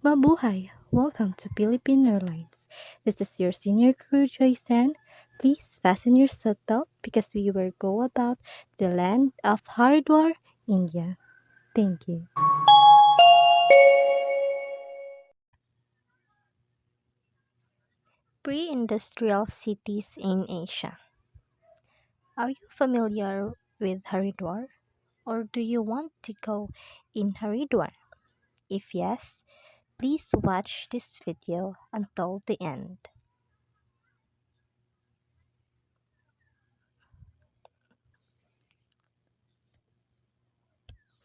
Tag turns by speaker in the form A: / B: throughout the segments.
A: Mabuhay! Welcome to Philippine Airlines. This is your senior crew, Joyce. Please fasten your seatbelt because we will go about the land of Haridwar, India. Thank you.
B: Pre-industrial cities in Asia. Are you familiar with Haridwar? Or do you want to go in Haridwar? If yes, please watch this video until the end.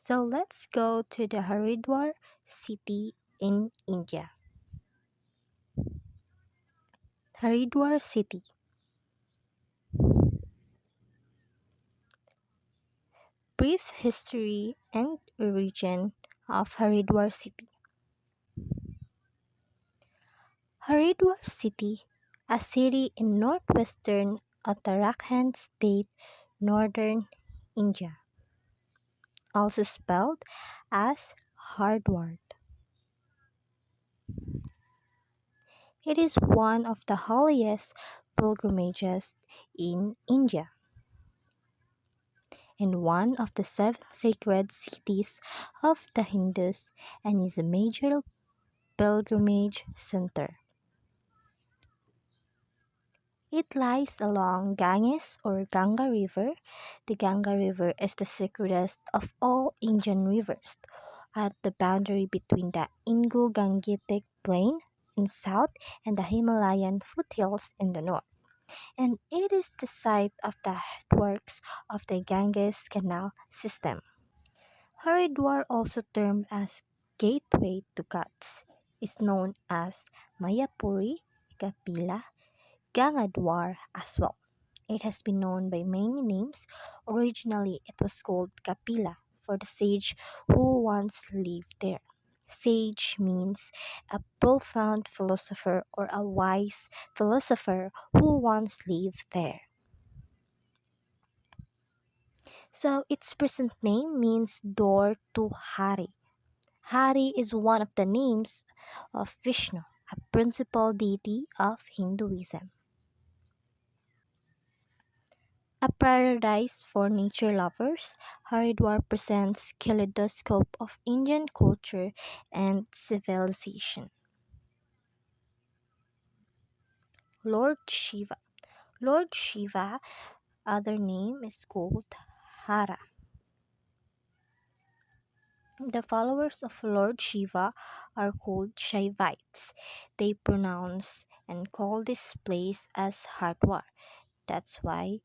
B: So let's go to the Haridwar city in India. Haridwar city. Brief history and origin of Haridwar city. Haridwar city, a city in northwestern Uttarakhand state, northern India, also spelled as Hardwar. It is one of the holiest pilgrimages in India and one of the seven sacred cities of the Hindus and is a major pilgrimage center. It lies along Ganges or Ganga River. The Ganga River is the secretest of all Indian rivers, at the boundary between the Indo-Gangetic Plain in south and the Himalayan foothills in the north, and it is the site of the headworks of the Ganges Canal system. Haridwar, also termed as Gateway to Gods, is known as Mayapuri, Kapila, Gangadwar as well. It has been known by many names. Originally, it was called Kapila for the sage who once lived there. Sage means a profound philosopher or a wise philosopher who once lived there. So its present name means door to Hari. Hari is one of the names of Vishnu, a principal deity of Hinduism. A paradise for nature lovers, Haridwar presents kaleidoscope of Indian culture and civilization. Lord Shiva. Lord Shiva, other name is called Hara. The followers of Lord Shiva are called Shaivites. They pronounce and call this place as Hardwar. That's why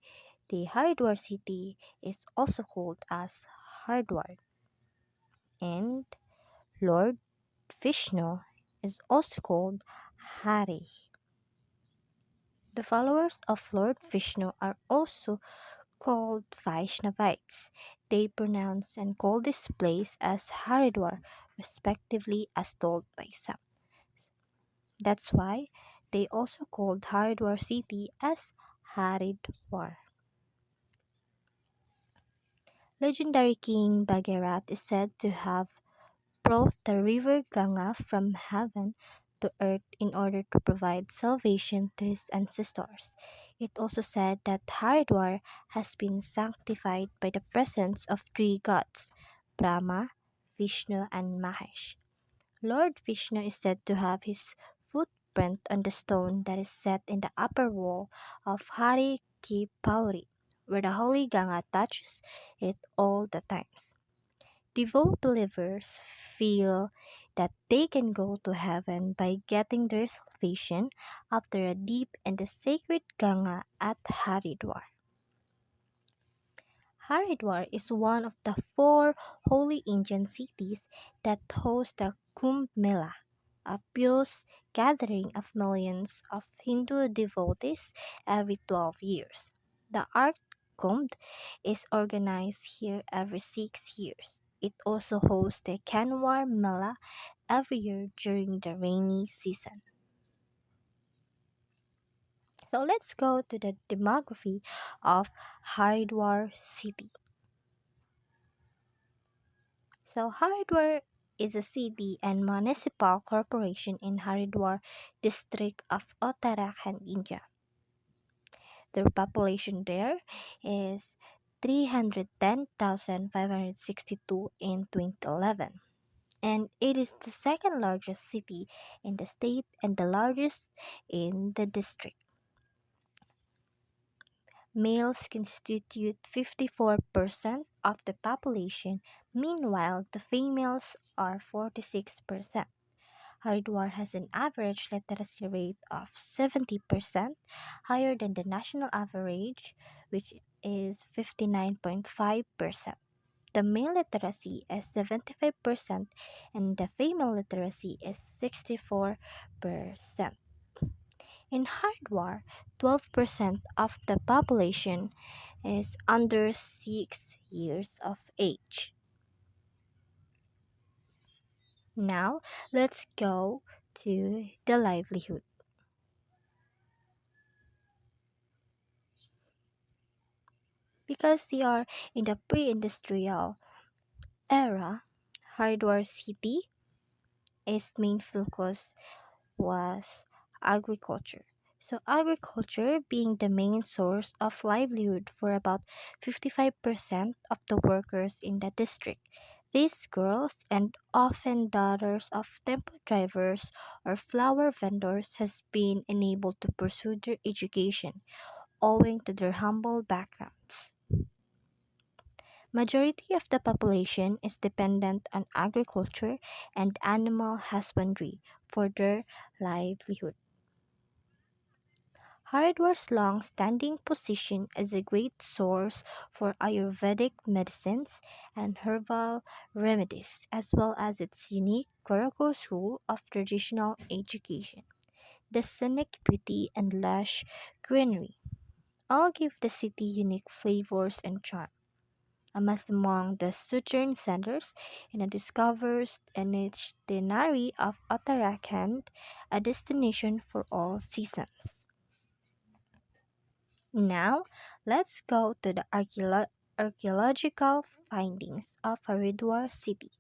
B: the Haridwar city is also called as Hardwar. And Lord Vishnu is also called Hari. The followers of Lord Vishnu are also called Vaishnavites. They pronounce and call this place as Haridwar, respectively, as told by some. That's why they also called Haridwar city as Haridwar. Legendary King Bhagirath is said to have brought the river Ganga from heaven to earth in order to provide salvation to his ancestors. It also said that Haridwar has been sanctified by the presence of three gods, Brahma, Vishnu, and Mahesh. Lord Vishnu is said to have his footprint on the stone that is set in the upper wall of Hari Ki Pauri, where the holy Ganga touches it all the times. Devout believers feel that they can go to heaven by getting their salvation after a dip in the sacred Ganga at Haridwar. Haridwar is one of the four holy Indian cities that host the Kumbh Mela, a pious gathering of millions of Hindu devotees every 12 years. The Ark Kumbh is organized here every 6 years. It also hosts the Kanwar Mela every year during the rainy season. So let's go to the demography of Haridwar city. So Haridwar is a city and municipal corporation in Haridwar district of Uttarakhand, India. The population there is 310,562 in 2011, and it is the second largest city in the state and the largest in the district. Males constitute 54% of the population, meanwhile, the females are 46%. Haridwar has an average literacy rate of 70%, higher than the national average, which is 59.5%. The male literacy is 75% and the female literacy is 64%. In Haridwar, 12% of the population is under 6 years of age. Now, let's go to the livelihood. Because they are in the pre-industrial era, Haridwar city, its main focus was agriculture. So agriculture being the main source of livelihood for about 55% of the workers in the district. These girls and often daughters of tempo drivers or flower vendors has been enabled to pursue their education owing to their humble backgrounds. Majority of the population is dependent on agriculture and animal husbandry for their livelihood. Haridwar's long-standing position as a great source for Ayurvedic medicines and herbal remedies, as well as its unique Gurukul school of traditional education, the scenic beauty and lush greenery, all give the city unique flavors and charm. Amassed among the southern centers in a discovers an itinerary of Uttarakhand, a destination for all seasons. Now, let's go to the archaeological findings of Haridwar city.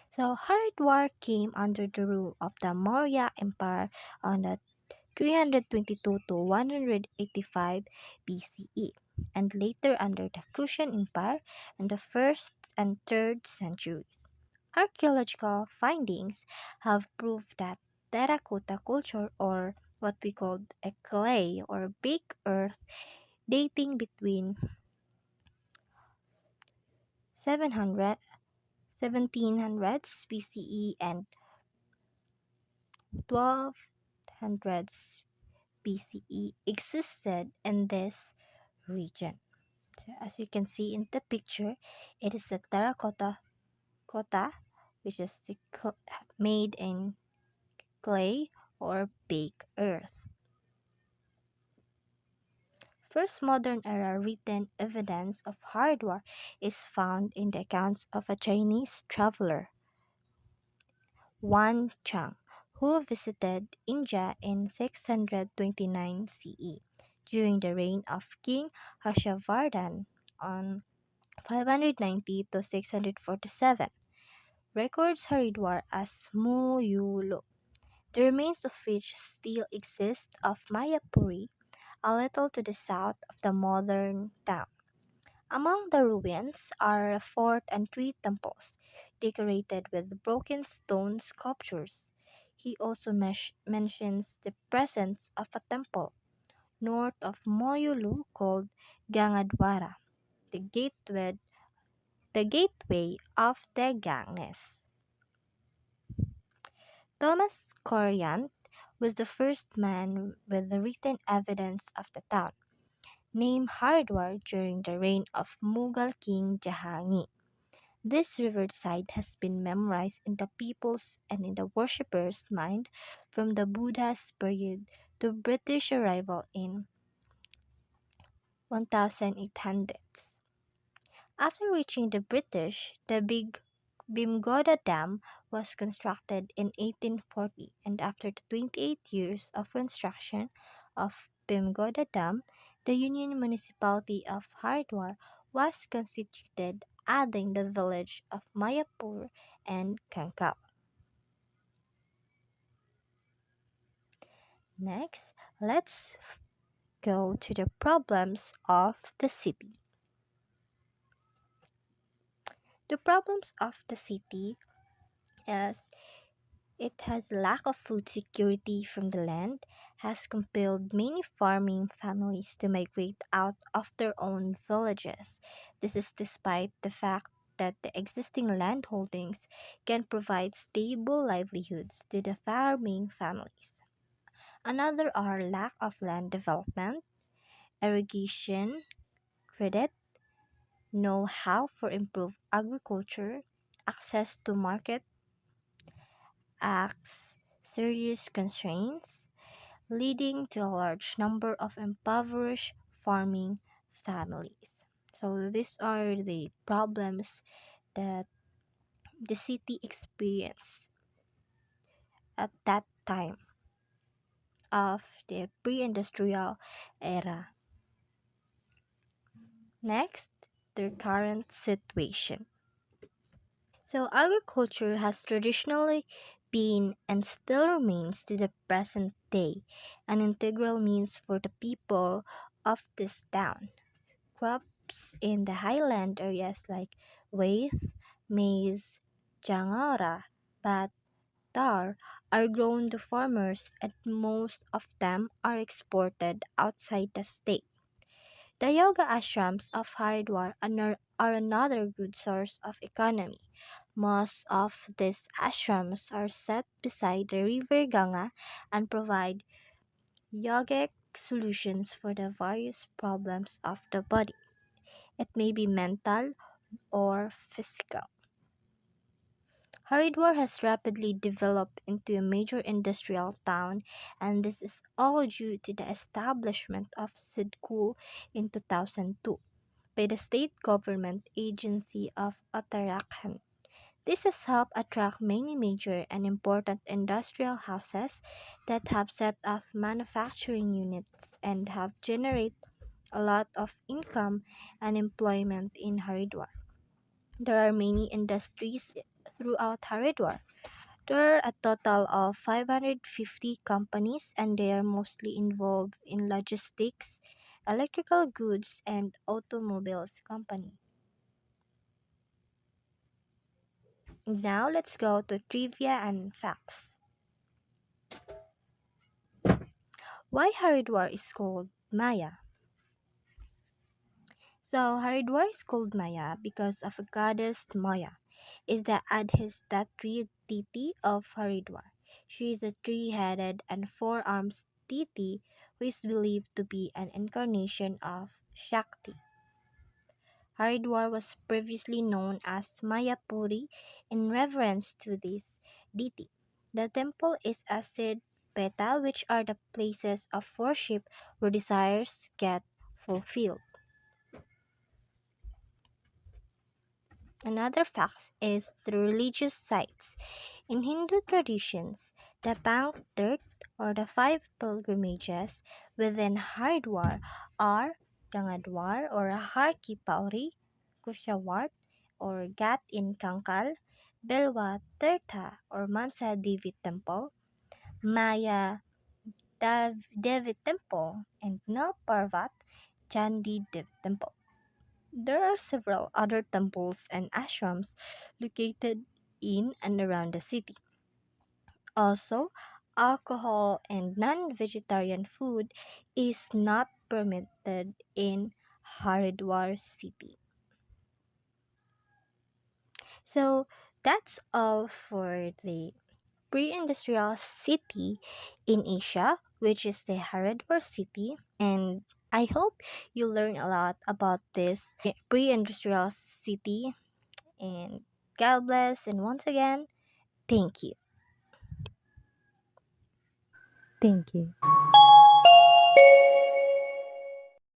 B: So, Haridwar came under the rule of the Maurya Empire on the 322 to 185 BCE, and later under the Kushan Empire in the 1st and 3rd centuries. Archaeological findings have proved that terracotta culture, or what we call a clay or baked earth, dating between 700 1700s BCE and 1200s BCE existed in this region. So as you can see in the picture, it is a terracotta cotta, which is made in clay or baked earth. First modern era written evidence of Haridwar is found in the accounts of a Chinese traveler, Wan Chang, who visited India in 629 CE during the reign of King Harshavardhan on 590 to 647. Records Haridwar as Muyulu, the remains of which still exist of Mayapuri, a little to the south of the modern town. Among the ruins are a fort and three temples, decorated with broken stone sculptures. He also mentions the presence of a temple north of Moyulu called Gangadwara, the gateway, the gateway of the Ganges. Thomas Coriant was the first man with the written evidence of the town, named Haridwar during the reign of Mughal King Jahangir. This riverside has been memorized in the people's and in the worshippers' mind from the Buddha's period to British arrival in 1800s. After reaching the British, the big Bimgoda Dam was constructed in 1840, and after the 28 years of construction of Bimgoda Dam, the Union Municipality of Haridwar was constituted adding the village of Mayapur and Kankal. Next, let's go to the problems of the city. The problems of the city is it has lack of food security from the land, has compelled many farming families to migrate out of their own villages. This is despite the fact that the existing land holdings can provide stable livelihoods to the farming families. Another are lack of land development, irrigation, credit, know-how for improved agriculture, access to market acts serious constraints, leading to a large number of impoverished farming families. So these are the problems that the city experienced at that time of the pre-industrial era. Next, the current situation. So agriculture has traditionally been and still remains to the present day an integral means for the people of this town. Crops in the highland areas like wheat, maize, jangara, bat, tar are grown to farmers and most of them are exported outside the state. The yoga ashrams of Haridwar are another good source of economy. Most of these ashrams are set beside the river Ganga and provide yogic solutions for the various problems of the body. It may be mental or physical. Haridwar has rapidly developed into a major industrial town, and this is all due to the establishment of Sidkul in 2002 by the state government agency of Uttarakhand. This has helped attract many major and important industrial houses that have set up manufacturing units and have generated a lot of income and employment in Haridwar. There are many industries throughout Haridwar. There are a total of 550 companies and they are mostly involved in logistics, electrical goods, and automobiles company. Now let's go to trivia and facts. Why Haridwar is called Maya? So Haridwar is called Maya because of a goddess Maya, is the adhistatri deity of Haridwar. She is a three-headed and four-armed deity who is believed to be an incarnation of Shakti. Haridwar was previously known as Mayapuri in reverence to this deity. The temple is a Siddh Peta, which are the places of worship where desires get fulfilled. Another fact is the religious sites. In Hindu traditions, the Pank Tirth or the five pilgrimages within Haridwar are Gangadwar or Har Ki Pauri, Kushawat or Gat in Kankal, Belwa Tirtha or Mansa Devi Temple, Maya Devi Temple, and Nal Parvat Chandi Devi Temple. There are several other temples and ashrams located in and around the city. Also, alcohol and non-vegetarian food is not permitted in Haridwar city. So that's all for the pre-industrial city in Asia, which is the Haridwar city. And I hope you learn a lot about this pre-industrial city. And God bless. And once again, thank you.
A: Thank you.